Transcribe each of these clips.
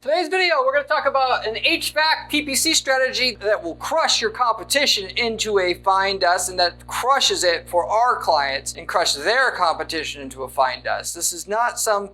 Today's video, we're going to talk about an HVAC PPC strategy that will crush your competition into a fine dust, and that crushes it for our clients and crush their competition into a fine dust. This is not some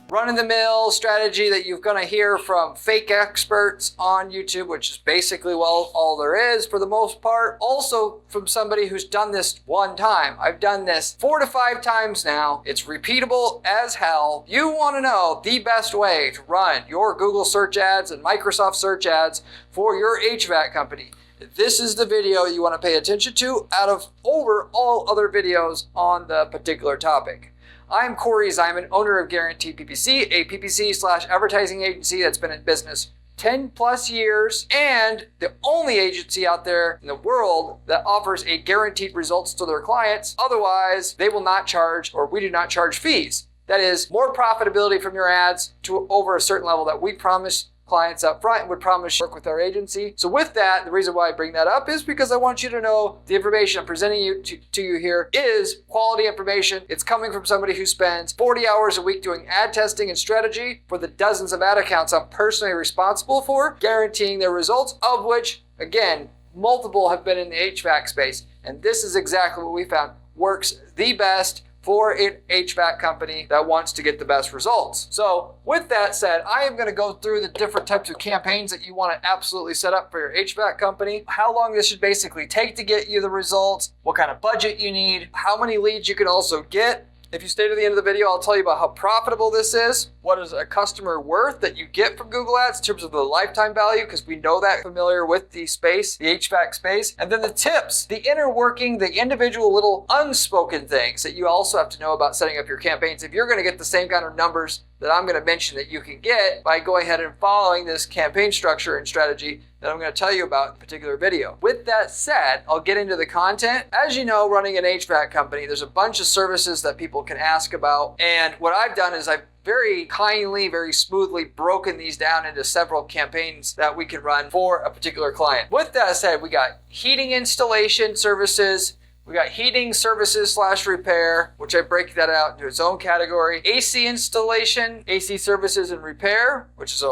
run-of-the-mill strategy that you're going to hear from fake experts on YouTube, which is basically all there is for the most part. Also from somebody who's done this one time. I've done this 4 to 5 times now. It's repeatable as hell. You want to know the best way to run your Google search ads and Microsoft search ads for your HVAC company. This is the video you want to pay attention to out of over all other videos on the particular topic. I'm Corey Zyman, owner of Guaranteed PPC, a PPC/advertising agency that's been in business 10 plus years and the only agency out there in the world that offers a guaranteed results to their clients. Otherwise, they will not charge, or we do not charge fees. That is more profitability from your ads to over a certain level that we promise clients up front and would promise to work with our agency. So with that, the reason why I bring that up is because I want you to know the information I'm presenting to you here is quality information. It's coming from somebody who spends 40 hours a week doing ad testing and strategy for the dozens of ad accounts I'm personally responsible for, guaranteeing their results, of which, again, multiple have been in the HVAC space. And this is exactly what we found works the best for an HVAC company that wants to get the best results. So with that said, I am going to go through the different types of campaigns that you want to absolutely set up for your HVAC company, how long this should basically take to get you the results, what kind of budget you need, how many leads you can also get. If you stay to the end of the video, I'll tell you about how profitable this is, what is a customer worth that you get from Google Ads in terms of the lifetime value, because we know that familiar with the space, the HVAC space, and then the tips, the inner working, the individual little unspoken things that you also have to know about setting up your campaigns if you're going to get the same kind of numbers that I'm going to mention that you can get by going ahead and following this campaign structure and strategy that I'm going to tell you about in a particular video. With that said, I'll get into the content. As you know, running an HVAC company, there's a bunch of services that people can ask about. And what I've done is I've very kindly, very smoothly broken these down into several campaigns that we can run for a particular client. With that said, we got heating installation services. We got heating services / repair, which I break that out into its own category. AC installation, AC services and repair, which is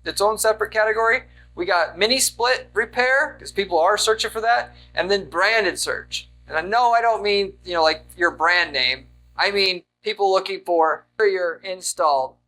its own separate category. We got mini split repair, because people are searching for that. And then branded search. And I know I don't mean, like your brand name. I mean people looking for your install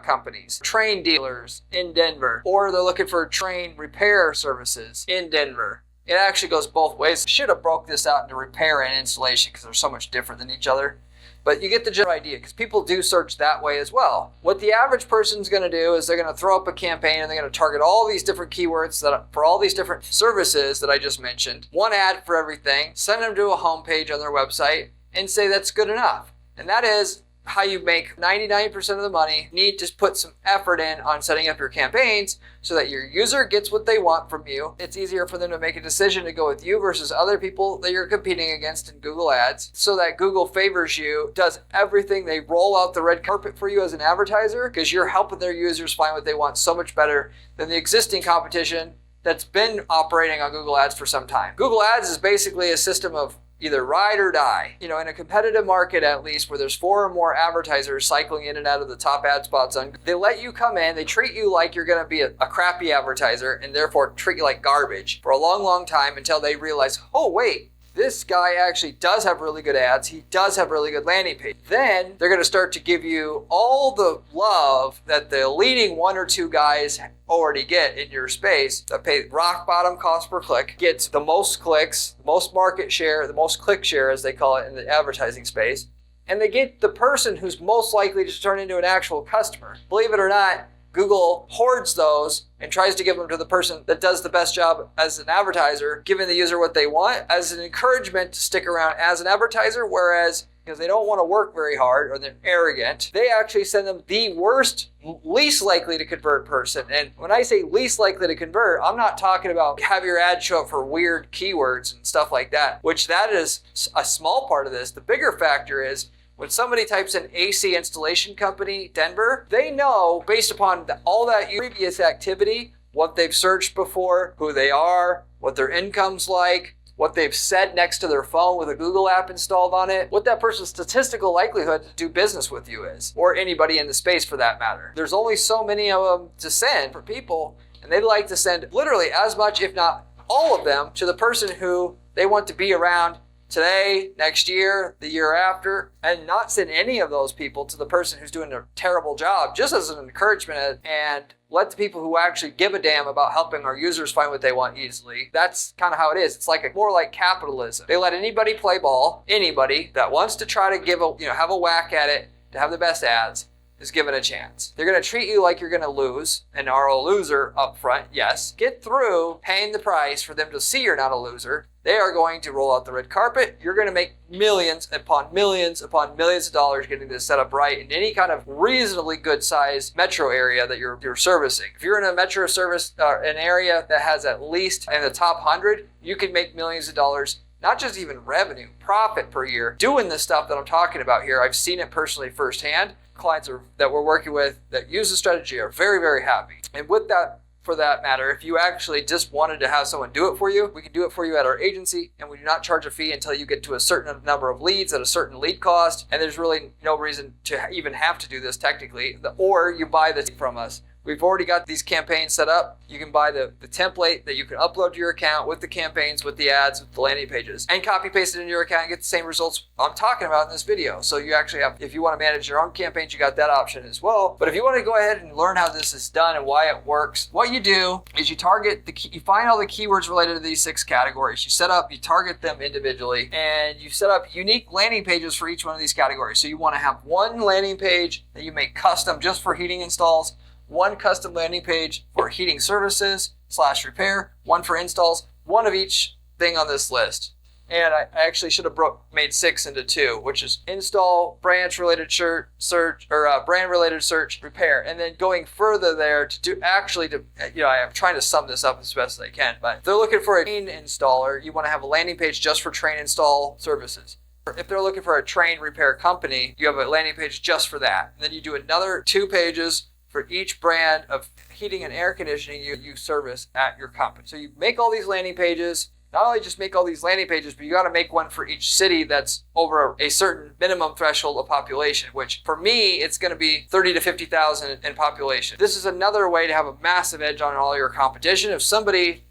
companies, Train dealers in Denver, or they're looking for Train repair services in Denver. It actually goes both ways. Should have broke this out into repair and installation because they're so much different than each other. But you get the general idea because people do search that way as well. What the average person's going to do is they're going to throw up a campaign and they're going to target all these different keywords for all these different services that I just mentioned. One ad for everything, send them to a homepage on their website and say that's good enough. And that is how you make 99% of the money. You need to put some effort in on setting up your campaigns so that your user gets what they want from you. It's easier for them to make a decision to go with you versus other people that you're competing against in Google Ads, so that Google favors you, does everything. They roll out the red carpet for you as an advertiser because you're helping their users find what they want so much better than the existing competition that's been operating on Google Ads for some time. Google Ads is basically a system of either ride or die. In a competitive market, at least, where there's 4 or more advertisers cycling in and out of the top ad spots, they let you come in, they treat you like you're going to be a crappy advertiser and therefore treat you like garbage for a long, long time until they realize, oh wait, this guy actually does have really good ads. He does have really good landing page. Then they're going to start to give you all the love that the leading 1 or 2 guys already get in your space that pay rock bottom cost per click, gets the most clicks, the most market share, the most click share as they call it in the advertising space. And they get the person who's most likely to turn into an actual customer. Believe it or not, Google hoards those and tries to give them to the person that does the best job as an advertiser, giving the user what they want as an encouragement to stick around as an advertiser, whereas because they don't want to work very hard or they're arrogant, they actually send them the worst, least likely to convert person. And when I say least likely to convert, I'm not talking about have your ad show up for weird keywords and stuff like that, which that is a small part of this. The bigger factor is when somebody types in AC installation company, Denver, they know based upon all that previous activity, what they've searched before, who they are, what their income's like, what they've said next to their phone with a Google app installed on it, what that person's statistical likelihood to do business with you is, or anybody in the space for that matter. There's only so many of them to send for people, and they'd like to send literally as much, if not all of them, to the person who they want to be around today, next year, the year after, and not send any of those people to the person who's doing a terrible job, just as an encouragement, and let the people who actually give a damn about helping our users find what they want easily. That's kind of how it is. It's like more like capitalism. They let anybody play ball. Anybody that wants to try to have a whack at it, to have the best ads, is given a chance. They're going to treat you like you're going to lose and are a loser up front. Yes. Get through paying the price for them to see you're not a loser. They are going to roll out the red carpet. You're going to make millions upon millions upon millions of dollars getting this set up right in any kind of reasonably good sized metro area that you're servicing. If you're in a metro service, an area that has at least in the top 100, you can make millions of dollars, not just even revenue, profit per year, doing the stuff that I'm talking about here. I've seen it personally firsthand. Clients that we're working with that use the strategy are very, very happy. And with that, for that matter, if you actually just wanted to have someone do it for you, we can do it for you at our agency, and we do not charge a fee until you get to a certain number of leads at a certain lead cost. And there's really no reason to even have to do this technically, or you buy this from us. We've already got these campaigns set up. You can buy the template that you can upload to your account with the campaigns, with the ads, with the landing pages, and copy paste it into your account and get the same results I'm talking about in this video. So you actually have, if you want to manage your own campaigns, you got that option as well. But if you want to go ahead and learn how this is done and why it works, what you do is you target you find all the keywords related to these 6 categories. You target them individually, and you set up unique landing pages for each one of these categories. So you want to have one landing page that you make custom just for heating installs, one custom landing page for heating services / repair, one for installs, one of each thing on this list. And I actually should have made 6 into 2, which is install, branch related search, or brand related search, repair. And then going further there I am trying to sum this up as best as I can, but if they're looking for a train installer, you want to have a landing page just for train install services. If they're looking for a train repair company, you have a landing page just for that. And then you do another 2 pages for each brand of heating and air conditioning you service at your company. So you make all these landing pages. Not only just make all these landing pages, but you got to make one for each city that's over a certain minimum threshold of population, which for me, it's going to be 30 to 50,000 in population. This is another way to have a massive edge on all your competition. If somebody,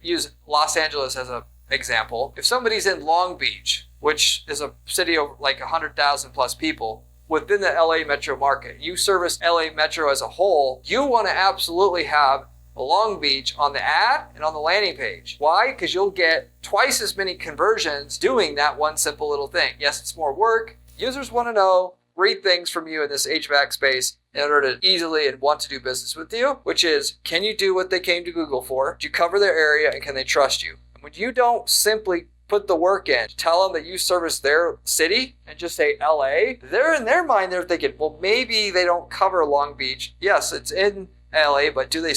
use Los Angeles as an example, if somebody's in Long Beach, which is a city of like 100,000 plus people, within the LA metro market, you service LA metro as a whole, you want to absolutely have Long Beach on the ad and on the landing page. Why? Because you'll get twice as many conversions doing that one simple little thing. Yes, it's more work. Users want to read things from you in this HVAC space in order to easily and want to do business with you, which is, can you do what they came to Google for? Do you cover their area, and can they trust you? And when you don't simply put the work in, tell them that you service their city and just say LA, they're in their mind, they're thinking, well, maybe they don't cover Long Beach. Yes, it's in LA, but do they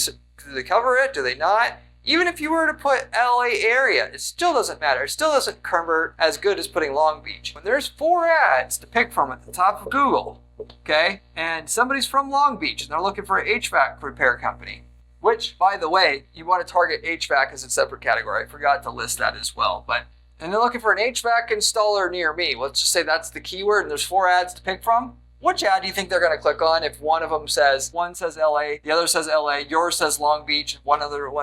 cover it? Do they not? Even if you were to put LA area, it still doesn't matter. It still doesn't convert as good as putting Long Beach. When there's 4 ads to pick from at the top of Google, okay, and somebody's from Long Beach and they're looking for an HVAC repair company, which, by the way, you want to target HVAC as a separate category. I forgot to list that as well, and they're looking for an HVAC installer near me. Let's just say that's the keyword and there's 4 ads to pick from. Which ad do you think they're going to click on if one says LA, the other says LA, yours says Long Beach, one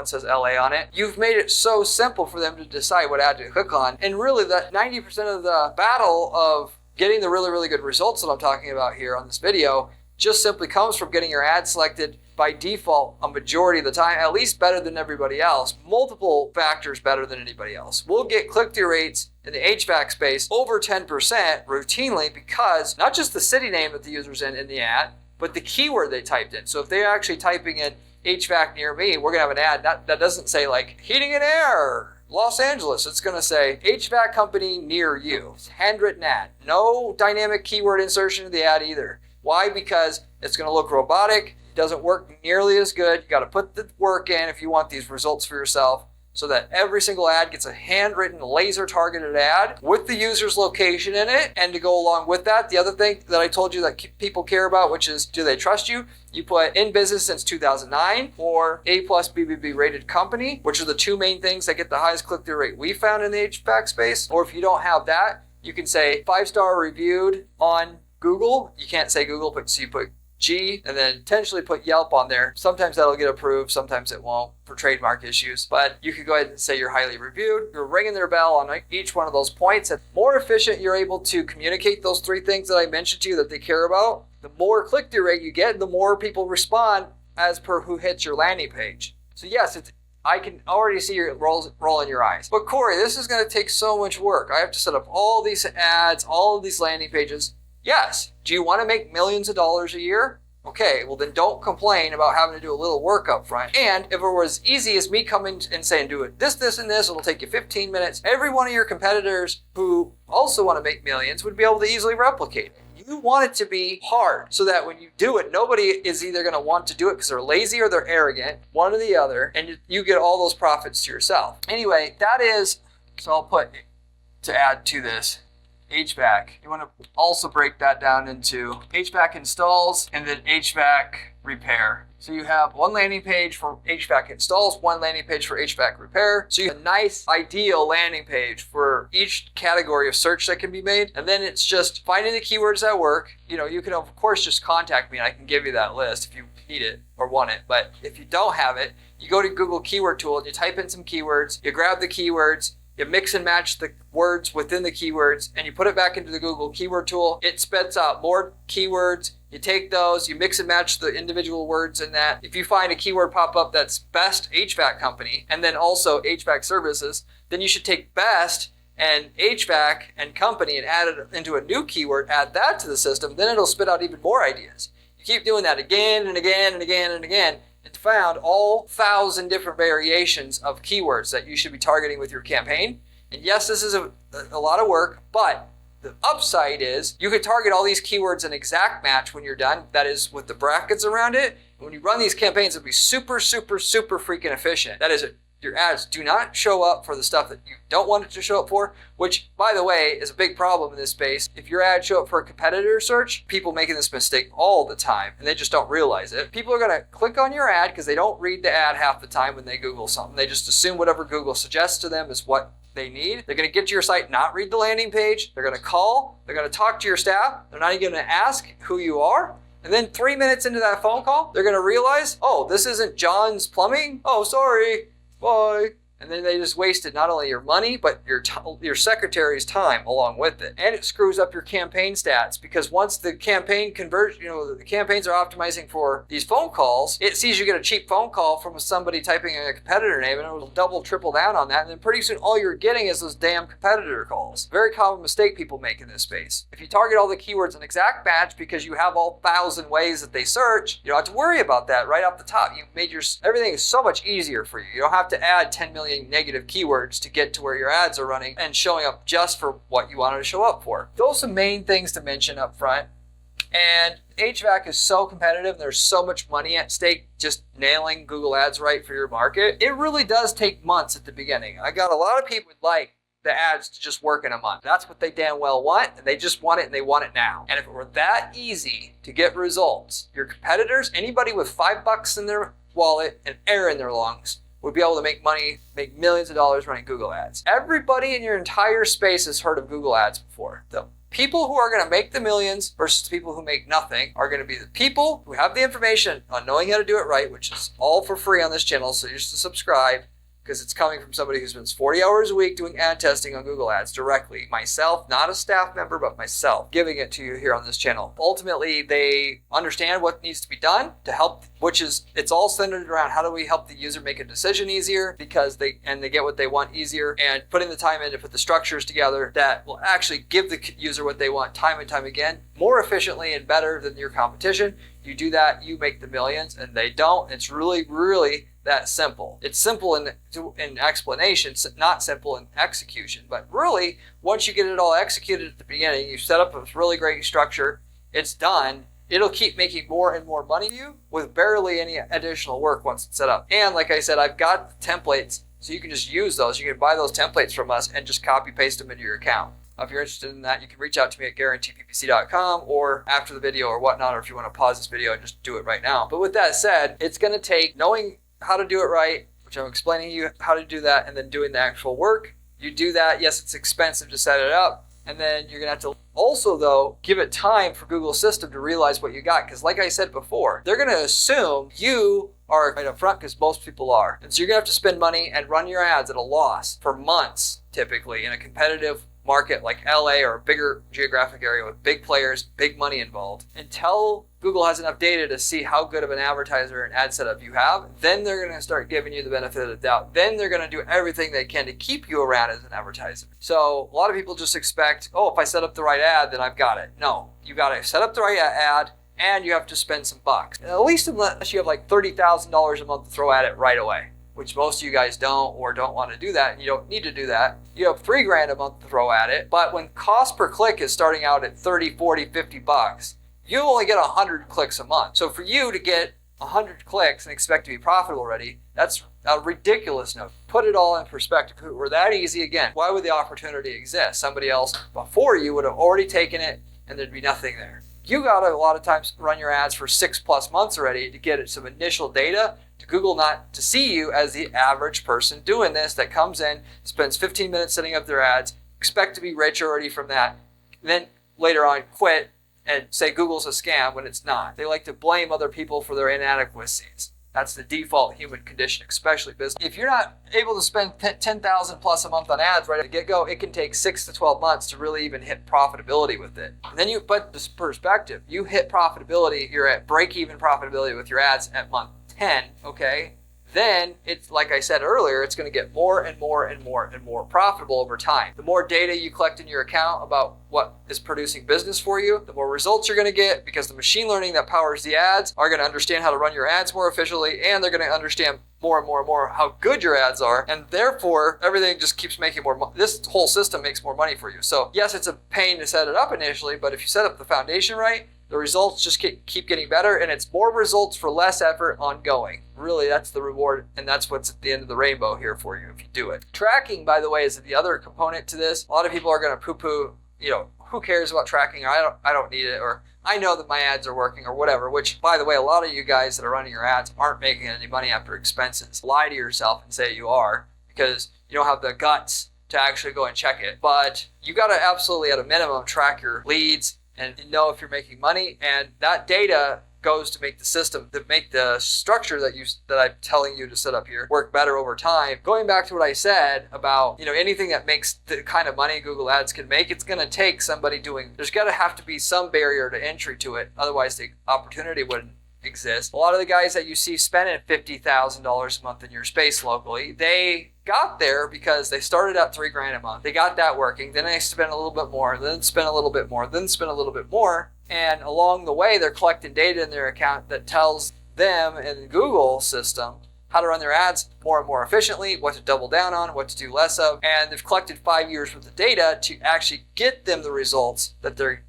says LA on it? You've made it so simple for them to decide what ad to click on. And really, that 90% of the battle of getting the really, really good results that I'm talking about here on this video just simply comes from getting your ad selected by default a majority of the time, at least better than everybody else, multiple factors better than anybody else. We'll get click-through rates in the HVAC space over 10% routinely because not just the city name that the user's in the ad, but the keyword they typed in. So if they're actually typing in HVAC near me, we're going to have an ad that doesn't say like heating and air, Los Angeles. It's going to say HVAC company near you. It's handwritten ad. No dynamic keyword insertion in the ad either. Why? Because it's going to look robotic. Doesn't work nearly as good. You got to put the work in if you want these results for yourself. so that every single ad gets a handwritten, laser targeted ad with the user's location in it. And to go along with that, the other thing that I told you that people care about, which is, do they trust you? You put in business since 2009 or A+ BBB rated company, which are the two main things that get the highest click-through rate we found in the HVAC space. Or if you don't have that, you can say 5-star reviewed on Google. You can't say Google, but so you put G and then potentially put Yelp on there. Sometimes that'll get approved, sometimes it won't for trademark issues, but you could go ahead and say you're highly reviewed. You're ringing their bell on each one of those points. And more efficient you're able to communicate those three things that I mentioned to you that they care about, the more click-through rate you get, the more people respond as per who hits your landing page. So yes, I can already see your rolling your eyes. But Corey, this is going to take so much work. I have to set up all these ads, all of these landing pages. Yes. Do you want to make millions of dollars a year? Okay, well then don't complain about having to do a little work up front. And if it were as easy as me coming and saying, do it this, and this, it'll take you 15 minutes, every one of your competitors who also want to make millions would be able to easily replicate it. You want it to be hard so that when you do it, nobody is either going to want to do it because they're lazy or they're arrogant, one or the other, and you get all those profits to yourself. Anyway, that is, so I'll put to add to this, HVAC. You want to also break that down into HVAC installs and then HVAC repair. So you have one landing page for HVAC installs, one landing page for HVAC repair. So you have a nice ideal landing page for each category of search that can be made. And then it's just finding the keywords that work. You know, you can of course just contact me and I can give you that list if you need it or want it. But if you don't have it, you go to Google Keyword Tool and you type in some keywords, you grab the keywords, you mix and match the words within the keywords, and you put it back into the Google Keyword Tool. It spits out more keywords. You take those, you mix and match the individual words in that. If you find a keyword pop up that's best HVAC company, and then also HVAC services, then you should take best and HVAC and company and add it into a new keyword, add that to the system, then it'll spit out even more ideas. You keep doing that again and again and again and again. It's found all 1,000 different variations of keywords that you should be targeting with your campaign. And yes, this is a lot of work, but the upside is you can target all these keywords in exact match when you're done. That is with the brackets around it. When you run these campaigns, it'll be super, super, super freaking efficient. That is, your ads do not show up for the stuff that you don't want it to show up for, which, by the way, is a big problem in this space. If your ads show up for a competitor search, people making this mistake all the time, and they just don't realize it. People are going to click on your ad because they don't read the ad half the time when they Google something. They just assume whatever Google suggests to them is what they need. They're going to get to your site, not read the landing page. They're going to call. They're going to talk to your staff. They're not even going to ask who you are. And then 3 minutes into that phone call, they're going to realize, oh, this isn't John's Plumbing. Oh, sorry. Bye. And then they just wasted not only your money, but your secretary's time along with it. And it screws up your campaign stats because once the campaign converts, the campaigns are optimizing for these phone calls, it sees you get a cheap phone call from somebody typing in a competitor name and it will double, triple down on that. And then pretty soon all you're getting is those damn competitor calls. Very common mistake people make in this space. If you target all the keywords in exact match because you have all 1,000 ways that they search, you don't have to worry about that right off the top. You've made everything is so much easier for you. You don't have to add 10 million negative keywords to get to where your ads are running and showing up just for what you wanted to show up for. Those are the main things to mention up front. And HVAC is so competitive and there's so much money at stake just nailing Google ads right for your market. It really does take months at the beginning. I got a lot of people who like the ads to just work in a month. That's what they damn well want, and they just want it and they want it now. And if it were that easy to get results, your competitors, anybody with $5 in their wallet and air in their lungs, would be able to make money, make millions of dollars running Google ads. Everybody in your entire space has heard of Google ads before. The people who are going to make the millions versus the people who make nothing are going to be the people who have the information on knowing how to do it right, which is all for free on this channel, so just to subscribe, because it's coming from somebody who spends 40 hours a week doing ad testing on Google ads directly. Myself, not a staff member, but myself, giving it to you here on this channel. Ultimately, they understand what needs to be done to help, it's all centered around how do we help the user make a decision easier because they get what they want easier, and putting the time in to put the structures together that will actually give the user what they want time and time again, more efficiently and better than your competition. You do that, you make the millions, and they don't. It's really, really that simple. It's simple in explanation, not simple in execution. But really, once you get it all executed at the beginning, you set up a really great structure, it's done, it'll keep making more and more money for you with barely any additional work once it's set up. And like I said, I've got the templates, so you can just use those. You can buy those templates from us and just copy paste them into your account. If you're interested in that, you can reach out to me at guaranteeppc.com or after the video or whatnot, or if you want to pause this video and just do it right now. But with that said, it's going to take knowing how to do it right, which I'm explaining to you how to do that, and then doing the actual work. You do that. Yes, it's expensive to set it up. And then you're going to have to also, though, give it time for Google's system to realize what you got. Because like I said before, they're going to assume you are right up front, because most people are. And so you're going to have to spend money and run your ads at a loss for months, typically, in a competitive market like LA or a bigger geographic area with big players, big money involved. Until Google has enough data to see how good of an advertiser and ad setup you have, then they're going to start giving you the benefit of the doubt. Then they're going to do everything they can to keep you around as an advertiser. So a lot of people just expect, oh, if I set up the right ad, then I've got it. No, you got to set up the right ad, and you have to spend some bucks. At least unless you have like $30,000 a month to throw at it right away, which most of you guys don't or don't want to do that, and you don't need to do that. You have $3,000 a month to throw at it, but when cost per click is starting out at 30, 40, 50 bucks, you only get 100 clicks a month. So for you to get 100 clicks and expect to be profitable already, that's a ridiculous number. Put it all in perspective. If it were that easy, again, why would the opportunity exist? Somebody else before you would have already taken it and there'd be nothing there. You gotta a lot of times run your ads for 6+ months already to get some initial data to Google not to see you as the average person doing this that comes in, spends 15 minutes setting up their ads, expect to be rich already from that, and then later on quit and say Google's a scam when it's not. They like to blame other people for their inadequacies. That's the default human condition, especially business. If you're not able to spend $10,000+ a month on ads right at the get-go, it can take 6 to 12 months to really even hit profitability with it. And then you put this perspective. You hit profitability, you're at break-even profitability with your ads at month 10, okay? Then it's like I said earlier, it's going to get more and more and more and more profitable over time. The more data you collect in your account about what is producing business for you, the more results you're going to get, because the machine learning that powers the ads are going to understand how to run your ads more efficiently, and they're going to understand more and more and more how good your ads are, and therefore everything just keeps making more money. This whole system makes more money for you. So yes, it's a pain to set it up initially, but if you set up the foundation right, the results just keep getting better, and it's more results for less effort ongoing. Really, that's the reward, and that's what's at the end of the rainbow here for you if you do it. Tracking, by the way, is the other component to this. A lot of people are going to poo-poo, who cares about tracking? Or I don't need it, or I know that my ads are working, or whatever, which, by the way, a lot of you guys that are running your ads aren't making any money after expenses. Lie to yourself and say you are, because you don't have the guts to actually go and check it. But you got to absolutely, at a minimum, track your leads and know if you're making money, and that data goes to make the system, to make the structure that I'm telling you to set up here work better over time. Going back to what I said about anything that makes the kind of money Google Ads can make, it's going to take somebody there's got to have to be some barrier to entry to it, otherwise the opportunity wouldn't exist. A lot of the guys that you see spending $50,000 a month in your space locally, they got there because they started at $3,000 a month. They got that working. Then they spent a little bit more, then spent a little bit more, then spent a little bit more. And along the way, they're collecting data in their account that tells them in the Google system how to run their ads more and more efficiently, what to double down on, what to do less of. And they've collected 5 years worth of data to actually get them the results that they're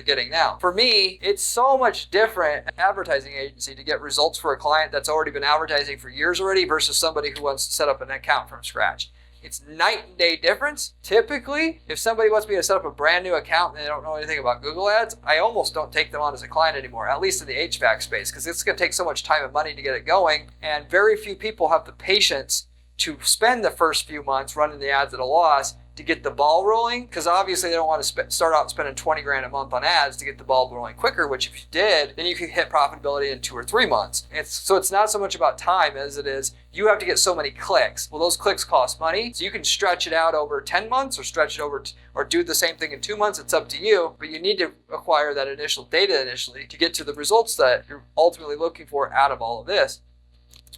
getting now. For me, it's so much different advertising agency to get results for a client that's already been advertising for years already versus somebody who wants to set up an account from scratch. It's night and day difference. Typically, if somebody wants me to set up a brand new account and they don't know anything about Google Ads, I almost don't take them on as a client anymore, at least in the HVAC space, because it's going to take so much time and money to get it going, and very few people have the patience to spend the first few months running the ads at a loss to get the ball rolling, because obviously they don't want to start out spending $20,000 a month on ads to get the ball rolling quicker, which if you did, then you could hit profitability in 2 or 3 months. So it's not so much about time as it is you have to get so many clicks. Well, those clicks cost money, so you can stretch it out over 10 months or stretch it over or do the same thing in 2 months. It's up to you, but you need to acquire that initial data initially to get to the results that you're ultimately looking for out of all of this.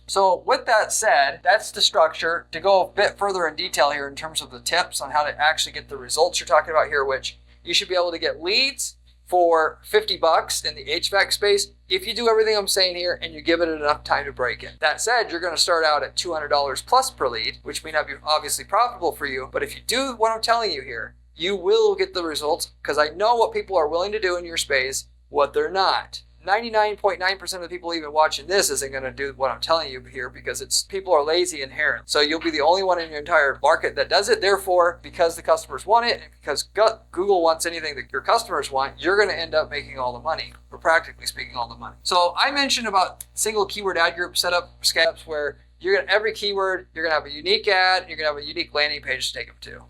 So with that said, that's the structure. To go a bit further in detail here in terms of the tips on how to actually get the results you're talking about here, which you should be able to get leads for $50 in the HVAC space if you do everything I'm saying here and you give it enough time to break in. That said, you're going to start out at $200 plus per lead, which may not be obviously profitable for you, but if you do what I'm telling you here, you will get the results, because I know what people are willing to do in your space what they're not. 99.9% of the people even watching this isn't going to do what I'm telling you here because people are lazy inherently. So you'll be the only one in your entire market that does it. Therefore, because the customers want it and because Google wants anything that your customers want, you're going to end up making all the money, or practically speaking all the money. So I mentioned about single keyword ad group setup steps where every keyword, you're going to have a unique ad, and you're going to have a unique landing page to take them to.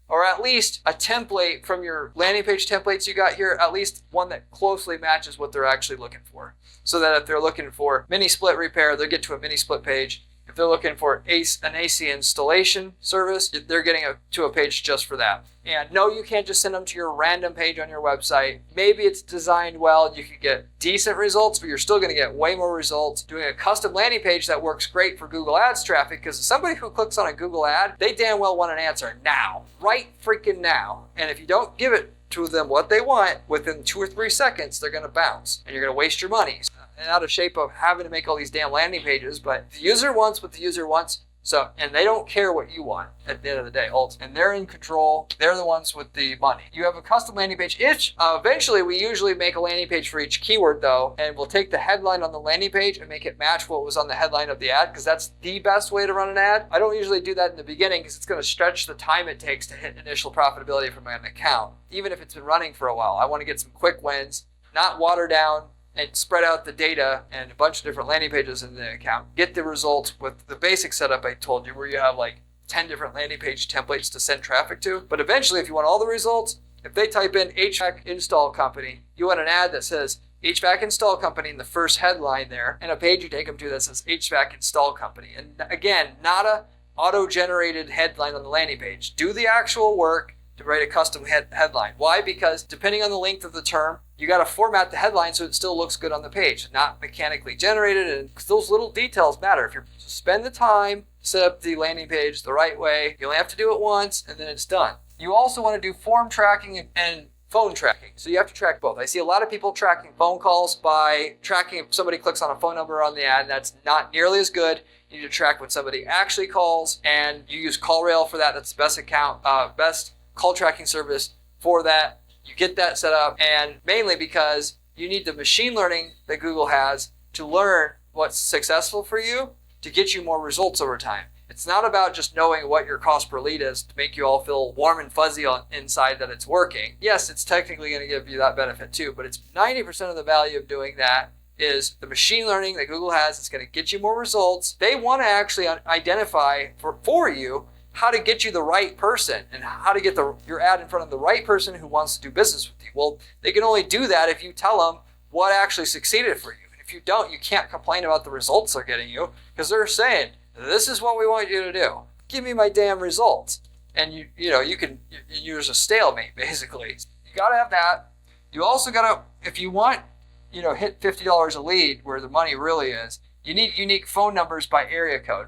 Or at least a template from your landing page templates you got here, at least one that closely matches what they're actually looking for. So that if they're looking for mini split repair, they'll get to a mini split page. If they're looking for an AC installation service, they're getting to a page just for that. And no, you can't just send them to your random page on your website. Maybe it's designed well and you can get decent results, but you're still going to get way more results doing a custom landing page that works great for Google Ads traffic, because somebody who clicks on a Google ad, they damn well want an answer now, right freaking now. And if you don't give it to them what they want within 2 or 3 seconds, they're going to bounce and you're going to waste your money. And out of shape of having to make all these damn landing pages, but the user wants what the user wants. So, and they don't care what you want at the end of the day, and they're in control. They're the ones with the money. You have a custom landing page. Eventually, we usually make a landing page for each keyword though, and we'll take the headline on the landing page and make it match what was on the headline of the ad, because that's the best way to run an ad. I don't usually do that in the beginning because it's going to stretch the time it takes to hit initial profitability from an account. Even if it's been running for a while, I want to get some quick wins, not water down and spread out the data and a bunch of different landing pages in the account. Get the results with the basic setup I told you, where you have like 10 different landing page templates to send traffic to. But eventually, if you want all the results, if they type in HVAC install company, you want an ad that says HVAC install company in the first headline there, and a page you take them to that says HVAC install company. And again, not a auto-generated headline on the landing page. Do the actual work to write a custom headline. Why? Because depending on the length of the term, you got to format the headline so it still looks good on the page, not mechanically generated. And those little details matter. If you spend the time to set up the landing page the right way, you only have to do it once and then it's done. You also want to do form tracking and phone tracking. So you have to track both. I see a lot of people tracking phone calls by tracking if somebody clicks on a phone number on the ad. That's not nearly as good. You need to track when somebody actually calls, and you use CallRail for that. That's the best call tracking service for that. You get that set up, and mainly because you need the machine learning that Google has to learn what's successful for you to get you more results over time. It's not about just knowing what your cost per lead is to make you all feel warm and fuzzy on inside that it's working. Yes, it's technically going to give you that benefit too, but it's 90% of the value of doing that is the machine learning that Google has. It's going to get you more results. They want to actually identify for you how to get you the right person and how to get your ad in front of the right person who wants to do business with you. Well, they can only do that if you tell them what actually succeeded for you. And if you don't, you can't complain about the results they're getting you, because they're saying, this is what we want you to do. Give me my damn results. And you can use a stalemate, basically. You got to have that. You also got to, if you want, hit $50 a lead where the money really is, you need unique phone numbers by area code.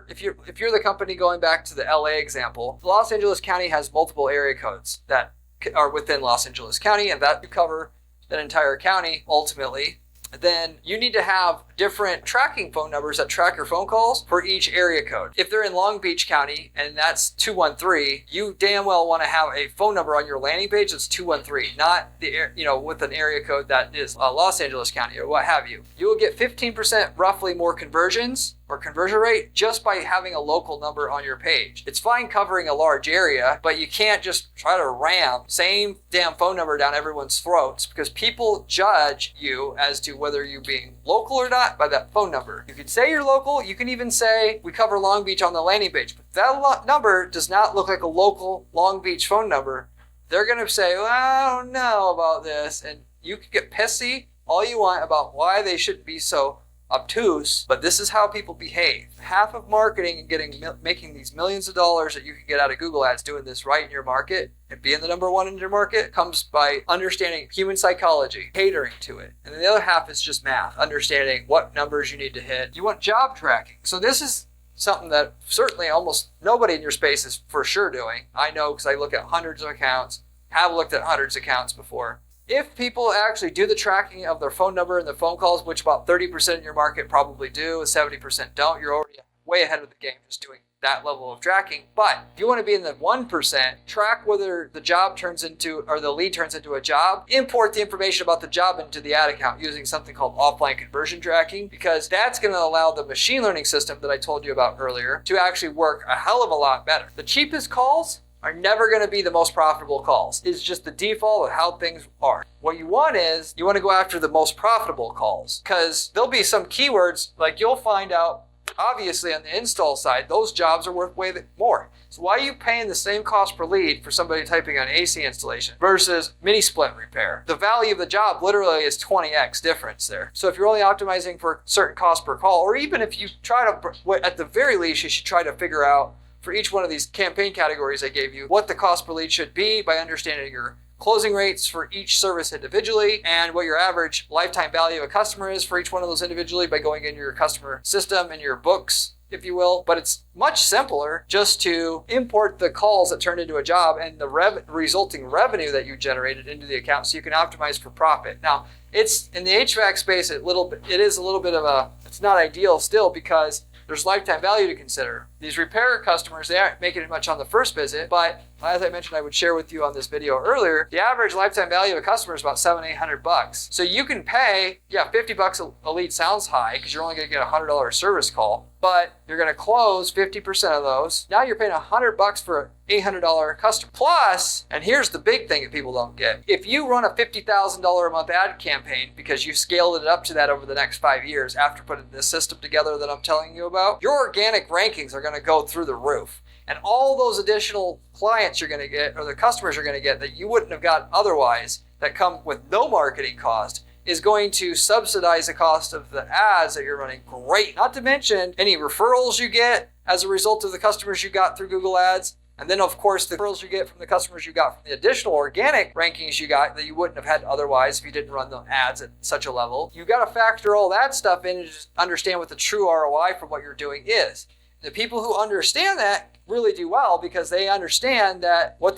If you're the company, going back to the LA example, Los Angeles County has multiple area codes that are within Los Angeles County, and that you cover that entire county ultimately. Then you need to have different tracking phone numbers that track your phone calls for each area code. If they're in Long Beach County and that's 213, you damn well want to have a phone number on your landing page that's 213, not with an area code that is Los Angeles County or what have you. You will get 15% roughly more conversions or conversion rate just by having a local number on your page. It's fine covering a large area, but you can't just try to ram same damn phone number down everyone's throats, because people judge you as to whether you're being local or not by that phone number. You can say you're local. You can even say we cover Long Beach on the landing page, but that number does not look like a local Long Beach phone number. They're going to say, well, I don't know about this, and you can get pissy all you want about why they shouldn't be so obtuse, but this is how people behave. Half of marketing and making these millions of dollars that you can get out of Google Ads doing this right in your market and being the number one in your market comes by understanding human psychology, catering to it. And then the other half is just math, understanding what numbers you need to hit. You want job tracking. So this is something that certainly almost nobody in your space is for sure doing. I know because I look at hundreds of accounts, have looked at hundreds of accounts before. If people actually do the tracking of their phone number and the phone calls, which about 30% in your market probably do, and 70% don't, you're already way ahead of the game just doing that level of tracking. But if you want to be in the 1%, track whether the job turns into, or the lead turns into a job, import the information about the job into the ad account using something called offline conversion tracking, because that's going to allow the machine learning system that I told you about earlier to actually work a hell of a lot better. The cheapest calls are never going to be the most profitable calls. It's just the default of how things are. What you want is, you want to go after the most profitable calls, because there'll be some keywords, like you'll find out, obviously on the install side, those jobs are worth way more. So why are you paying the same cost per lead for somebody typing on AC installation versus mini split repair? The value of the job literally is 20x difference there. So if you're only optimizing for certain cost per call, or even if you try to, at the very least, you should try to figure out for each one of these campaign categories I gave you, what the cost per lead should be by understanding your closing rates for each service individually, and what your average lifetime value of a customer is for each one of those individually by going into your customer system and your books, if you will. But it's much simpler just to import the calls that turn into a job and the resulting revenue that you generated into the account so you can optimize for profit. Now, it's in the HVAC space, it is a little bit of a, it's not ideal still, because there's lifetime value to consider. These repair customers, they aren't making it much on the first visit, but as I mentioned, I would share with you on this video earlier, the average lifetime value of a customer is about $700-800. So you can pay, $50 a lead sounds high because you're only going to get a $100 service call, but you're going to close 50% of those. Now you're paying $100 for an $800 customer. Plus, and here's the big thing that people don't get, if you run a $50,000 a month ad campaign because you scaled it up to that over the next 5 years after putting this system together that I'm telling you about, your organic rankings are going to go through the roof. And all those additional clients you're going to get, or the customers you're going to get that you wouldn't have got otherwise, that come with no marketing cost, is going to subsidize the cost of the ads that you're running. Great. Not to mention any referrals you get as a result of the customers you got through Google Ads. And then, of course, the referrals you get from the customers you got from the additional organic rankings you got that you wouldn't have had otherwise if you didn't run the ads at such a level. You've got to factor all that stuff in and just understand what the true ROI from what you're doing is. The people who understand that really do well, because they understand that what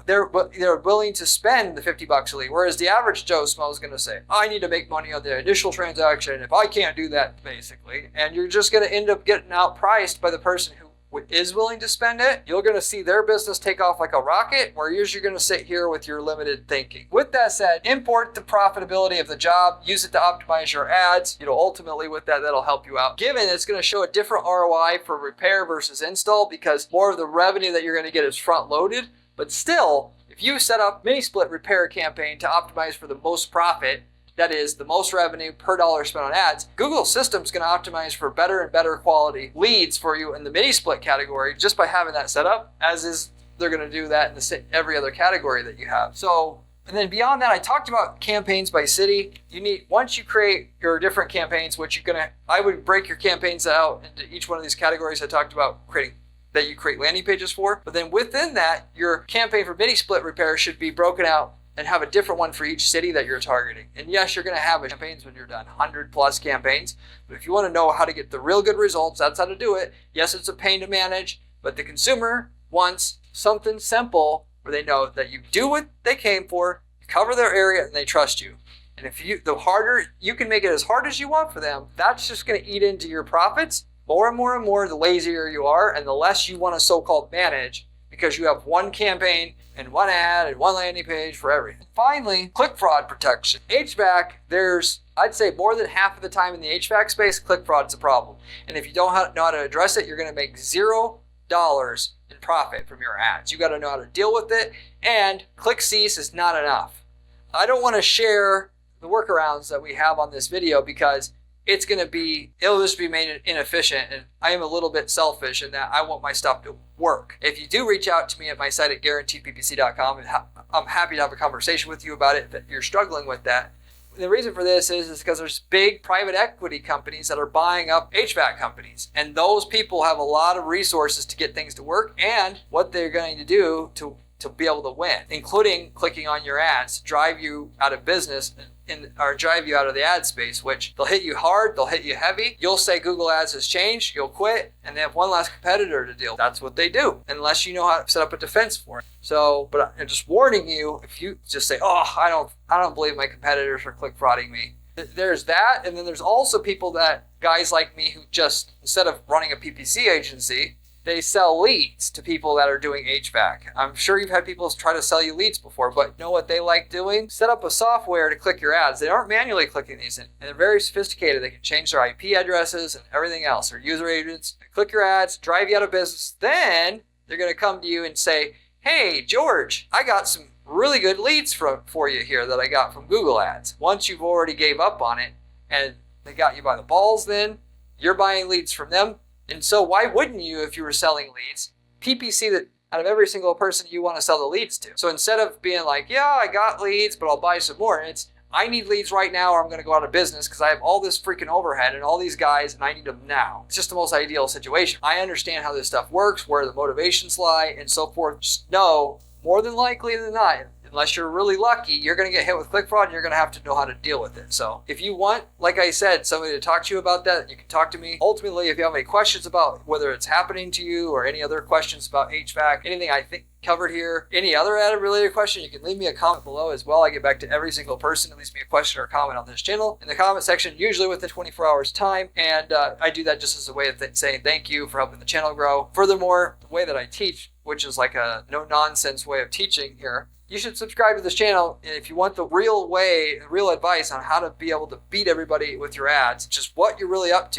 they're willing to spend the $50 a lead. Whereas the average Joe Smo is going to say, I need to make money on the initial transaction. If I can't do that, basically, and you're just going to end up getting outpriced by the person who is willing to spend it. You're going to see their business take off like a rocket, whereas you're going to sit here with your limited thinking. With that said, import the profitability of the job, use it to optimize your ads. Ultimately with that, that'll help you out. Given it's going to show a different ROI for repair versus install, because more of the revenue that you're going to get is front loaded. But still, if you set up mini split repair campaign to optimize for the most profit, that is the most revenue per dollar spent on ads, Google system's going to optimize for better and better quality leads for you in the mini split category just by having that set up, as is they're going to do that in every other category that you have. So, and then beyond that, I talked about campaigns by city. Once you create your different campaigns, I would break your campaigns out into each one of these categories I talked about that you create landing pages for. But then within that, your campaign for mini split repair should be broken out and have a different one for each city that you're targeting. And yes, you're going to have campaigns when you're done, 100+ campaigns. But if you want to know how to get the real good results, that's how to do it. Yes, it's a pain to manage, but the consumer wants something simple where they know that you do what they came for, you cover their area, and they trust you. And the harder you can make it as hard as you want for them, that's just going to eat into your profits. More and more and more, the lazier you are, and the less you want to so-called manage, because you have one campaign and one ad and one landing page for everything. Finally, click fraud protection. HVAC, I'd say more than half of the time in the HVAC space, click fraud is a problem. And if you don't know how to address it, you're going to make $0 in profit from your ads. You got to know how to deal with it, and click cease is not enough. I don't want to share the workarounds that we have on this video because it'll just be made inefficient, and I am a little bit selfish in that I want my stuff to work. If you do reach out to me at my site at guaranteedppc.com, I'm happy to have a conversation with you about it if you're struggling with that. The reason for this is because there's big private equity companies that are buying up HVAC companies, and those people have a lot of resources to get things to work and what they're going to do to be able to win, including clicking on your ads, drive you out of business or drive you out of the ad space, which they'll hit you hard, they'll hit you heavy. You'll say Google Ads has changed, you'll quit, and they have one last competitor to deal with. That's what they do, unless you know how to set up a defense for it. So, but I'm just warning you, if you just say, I don't believe my competitors are click frauding me, there's that. And then there's also people guys like me who just, instead of running a PPC agency, they sell leads to people that are doing HVAC. I'm sure you've had people try to sell you leads before, but you know what they like doing? Set up a software to click your ads. They aren't manually clicking these in, and they're very sophisticated. They can change their IP addresses and everything else. They're user agents. They click your ads, drive you out of business. Then they're going to come to you and say, hey, George, I got some really good leads for you here that I got from Google Ads. Once you've already gave up on it and they got you by the balls, then you're buying leads from them. And so why wouldn't you if you were selling leads? PPC that out of every single person you want to sell the leads to. So instead of being like, yeah, I got leads, but I'll buy some more, it's, I need leads right now or I'm going to go out of business because I have all this freaking overhead and all these guys and I need them now. It's just the most ideal situation. I understand how this stuff works, where the motivations lie and so forth. Just know, more than likely than not, unless you're really lucky, you're going to get hit with click fraud and you're going to have to know how to deal with it. So if you want, like I said, somebody to talk to you about that, you can talk to me. Ultimately, if you have any questions about whether it's happening to you or any other questions about HVAC, anything I think covered here, any other added related question, you can leave me a comment below as well. I get back to every single person that leaves me a question or comment on this channel in the comment section, usually within 24 hours time. And I do that just as a way of saying thank you for helping the channel grow. Furthermore, the way that I teach, which is like a no nonsense way of teaching here, you should subscribe to this channel if you want the real way, real advice on how to be able to beat everybody with your ads, just what you're really up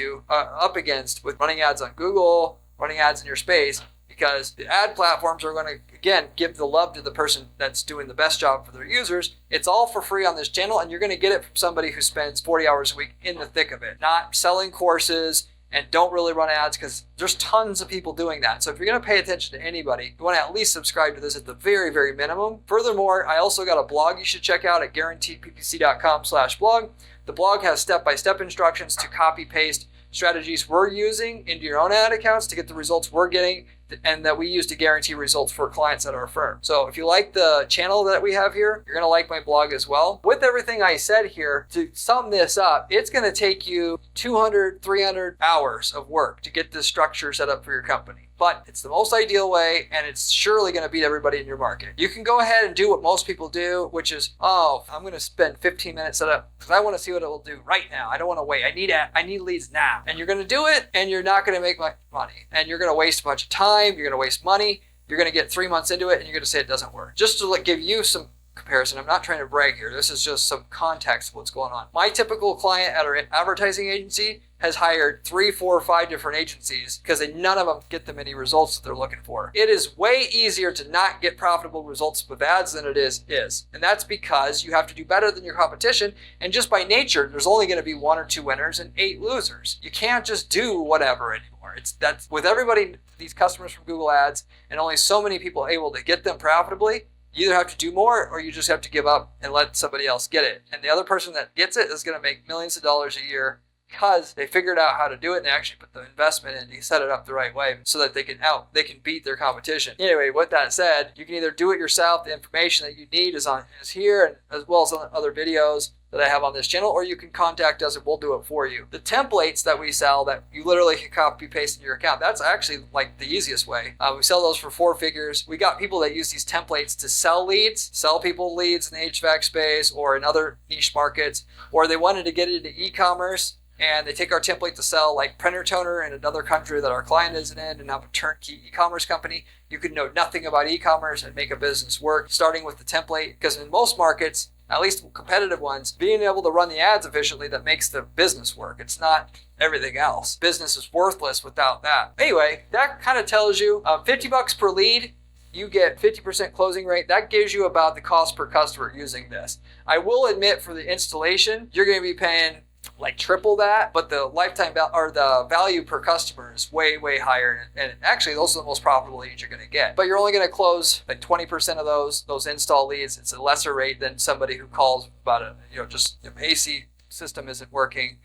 against with running ads on Google, running ads in your space, because the ad platforms are going to, again, give the love to the person that's doing the best job for their users. It's all for free on this channel, and you're going to get it from somebody who spends 40 hours a week in the thick of it, not selling courses and don't really run ads, because there's tons of people doing that. So if you're going to pay attention to anybody, you want to at least subscribe to this at the very, very minimum. Furthermore, I also got a blog you should check out at guaranteedppc.com/blog. The blog has step-by-step instructions to copy-paste strategies we're using into your own ad accounts to get the results we're getting and that we use to guarantee results for clients at our firm. So if you like the channel that we have here, you're going to like my blog as well. With everything I said here, to sum this up, it's going to take you 200, 300 hours of work to get this structure set up for your company. But it's the most ideal way, and it's surely going to beat everybody in your market. You can go ahead and do what most people do, which is, oh, I'm going to spend 15 minutes set up because I want to see what it will do right now. I don't want to wait. I need leads now. And you're going to do it, and you're not going to make money. And you're going to waste a bunch of time. You're going to waste money. You're going to get 3 months into it, and you're going to say it doesn't work. Just to give you some comparison, I'm not trying to brag here. This is just some context of what's going on. My typical client at our advertising agency has hired 3, 4, 5 different agencies because none of them get them any results that they're looking for. It is way easier to not get profitable results with ads than it is. And that's because you have to do better than your competition. And just by nature, there's only going to be 1 or 2 winners and 8 losers. You can't just do whatever anymore. That's with everybody, these customers from Google Ads, and only so many people able to get them profitably. You either have to do more or you just have to give up and let somebody else get it. And the other person that gets it is going to make millions of dollars a year because they figured out how to do it and they actually put the investment in to set it up the right way so that they can beat their competition. Anyway, with that said, you can either do it yourself. The information that you need is here, and as well as on other videos that I have on this channel, or you can contact us and we'll do it for you. The templates that we sell that you literally can copy paste in your account, that's actually like the easiest way. We sell those for 4 figures. We got people that use these templates to sell people leads in the HVAC space or in other niche markets, or they wanted to get into e-commerce and they take our template to sell like printer toner in another country that our client isn't in and have a turnkey e-commerce company. You could know nothing about e-commerce and make a business work starting with the template, because in most markets, at least competitive ones, being able to run the ads efficiently that makes the business work. It's not everything else. Business is worthless without that. Anyway, that kind of tells you $50 per lead, you get 50% closing rate. That gives you about the cost per customer using this. I will admit for the installation, you're going to be paying like triple that, but the lifetime or the value per customer is way, way higher. And actually, those are the most profitable leads you're going to get. But you're only going to close like 20% of those install leads. It's a lesser rate than somebody who calls about AC system isn't working,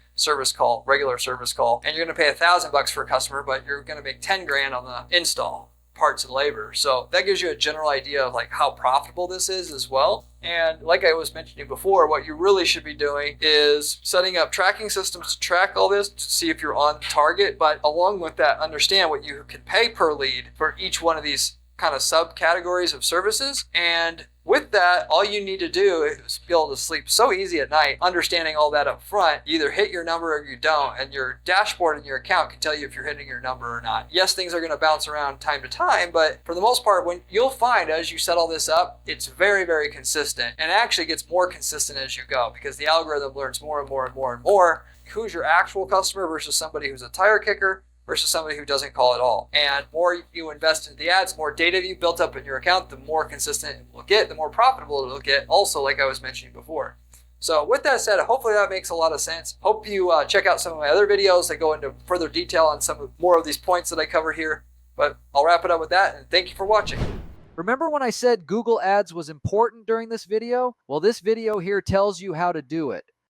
regular service call, and you're going to pay $1,000 for a customer, but you're going to make 10 grand on the install, parts and labor. So that gives you a general idea of like how profitable this is as well. And like I was mentioning before, what you really should be doing is setting up tracking systems to track all this to see if you're on target. But along with that, understand what you can pay per lead for each one of these kind of subcategories of services. And with that, all you need to do is be able to sleep so easy at night, understanding all that up front. You either hit your number or you don't, and your dashboard and your account can tell you if you're hitting your number or not. Yes, things are going to bounce around time to time, but for the most part, when you'll find as you set all this up, it's very, very consistent, and it actually gets more consistent as you go because the algorithm learns more and more and more and more who's your actual customer versus somebody who's a tire kicker versus somebody who doesn't call at all. And more you invest into the ads, more data you built up in your account, the more consistent it will get, the more profitable it will get, also like I was mentioning before. So with that said, hopefully that makes a lot of sense. Hope you check out some of my other videos that go into further detail on more of these points that I cover here. But I'll wrap it up with that, and thank you for watching. Remember when I said Google Ads was important during this video? Well, this video here tells you how to do it.